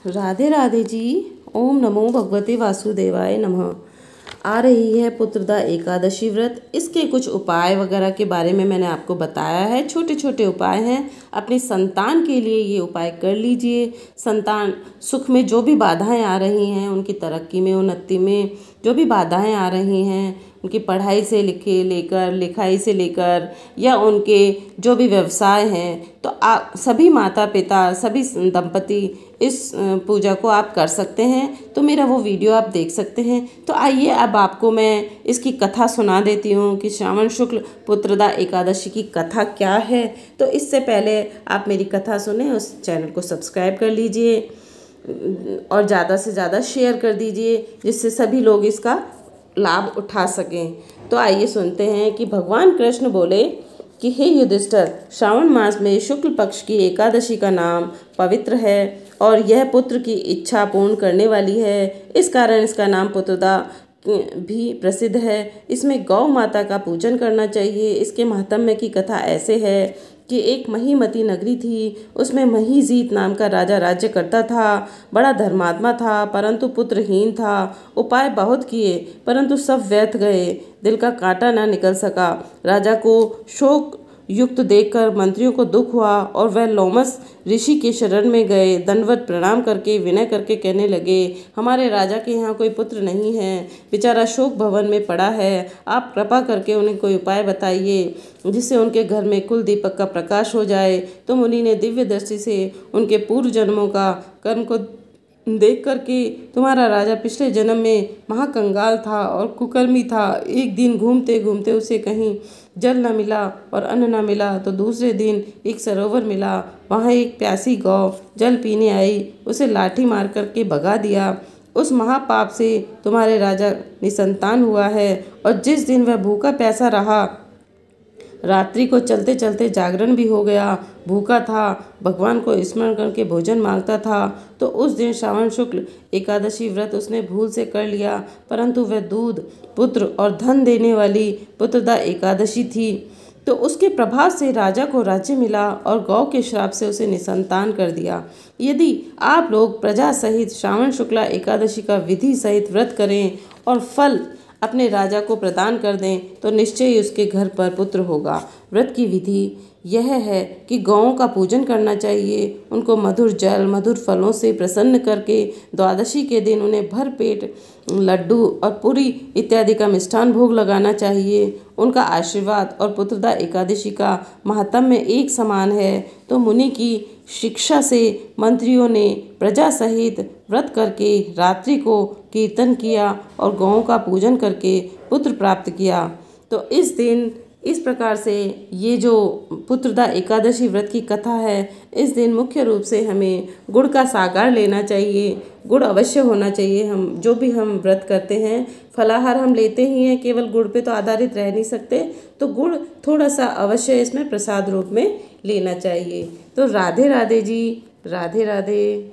राधे राधे जी। ओम नमो भगवते वासुदेवाय नमः। आ रही है पुत्रदा एकादशी व्रत। इसके कुछ उपाय वगैरह के बारे में मैंने आपको बताया है। छोटे छोटे उपाय हैं, अपनी संतान के लिए ये उपाय कर लीजिए। संतान सुख में जो भी बाधाएं आ रही हैं, उनकी तरक्की में, उन्नति में जो भी बाधाएं आ रही हैं, उनकी पढ़ाई से लेकर लिखाई से लेकर या उनके जो भी व्यवसाय हैं, तो सभी माता पिता, सभी दंपति इस पूजा को आप कर सकते हैं। तो मेरा वो वीडियो आप देख सकते हैं। तो आइए अब आपको मैं इसकी कथा सुना देती हूँ कि श्रावण शुक्ल पुत्रदा एकादशी की कथा क्या है। तो इससे पहले आप मेरी कथा सुने, उस चैनल को सब्सक्राइब कर लीजिए और ज़्यादा से ज़्यादा शेयर कर दीजिए, जिससे सभी लोग इसका लाभ उठा सकें। तो आइए सुनते हैं कि भगवान कृष्ण बोले कि हे युधिष्ठिर, श्रावण मास में शुक्ल पक्ष की एकादशी का नाम पवित्र है और यह पुत्र की इच्छा पूर्ण करने वाली है। इस कारण इसका नाम पुत्रदा भी प्रसिद्ध है। इसमें गौ माता का पूजन करना चाहिए। इसके महात्म्य की कथा ऐसे है कि एक महीमती नगरी थी। उसमें महीजीत नाम का राजा राज्य करता था। बड़ा धर्मात्मा था, परंतु पुत्रहीन था। उपाय बहुत किए, परंतु सब व्यर्थ गए। दिल का कांटा न निकल सका। राजा को शोक युक्त देखकर मंत्रियों को दुख हुआ और वह लोमस ऋषि के शरण में गए। दंडवत प्रणाम करके विनय करके कहने लगे, हमारे राजा के यहाँ कोई पुत्र नहीं है, बेचारा शोक भवन में पड़ा है। आप कृपा करके उन्हें कोई उपाय बताइए जिससे उनके घर में कुल दीपक का प्रकाश हो जाए। तो मुनि ने दिव्य दृष्टि से उनके पूर्व जन्मों का कर्म को देख करके, तुम्हारा राजा पिछले जन्म में महाकंगाल था और कुकर्मी था। एक दिन घूमते घूमते उसे कहीं जल न मिला और अन्न न मिला, तो दूसरे दिन एक सरोवर मिला। वहाँ एक प्यासी गौ जल पीने आई, उसे लाठी मार करके भगा दिया। उस महापाप से तुम्हारे राजा निसंतान हुआ है और जिस दिन वह भूखा प्यासा रहा, रात्रि को चलते चलते जागरण भी हो गया, भूखा था, भगवान को स्मरण करके भोजन मांगता था, तो उस दिन श्रावण शुक्ल एकादशी व्रत उसने भूल से कर लिया। परंतु वह दूध, पुत्र और धन देने वाली पुत्रदा एकादशी थी। तो उसके प्रभाव से राजा को राज्य मिला और गौ के श्राप से उसे निसंतान कर दिया। यदि आप लोग प्रजा सहित श्रावण शुक्ला एकादशी का विधि सहित व्रत करें और फल अपने राजा को प्रदान कर दें, तो निश्चय ही उसके घर पर पुत्र होगा। व्रत की विधि यह है कि गौओं का पूजन करना चाहिए, उनको मधुर जल, मधुर फलों से प्रसन्न करके द्वादशी के दिन उन्हें भर पेट लड्डू और पूरी इत्यादि का मिष्ठान भोग लगाना चाहिए। उनका आशीर्वाद और पुत्रदा एकादशी का महात्म्य एक समान है। तो मुनि की शिक्षा से मंत्रियों ने प्रजा सहित व्रत करके रात्रि को कीर्तन किया और गौओं का पूजन करके पुत्र प्राप्त किया। तो इस दिन इस प्रकार से ये जो पुत्रदा एकादशी व्रत की कथा है, इस दिन मुख्य रूप से हमें गुड़ का साकार लेना चाहिए। गुड़ अवश्य होना चाहिए। हम जो भी हम व्रत करते हैं, फलाहार हम लेते ही हैं, केवल गुड़ पे तो आधारित रह नहीं सकते। तो गुड़ थोड़ा सा अवश्य इसमें प्रसाद रूप में लेना चाहिए। तो राधे राधे जी, राधे राधे।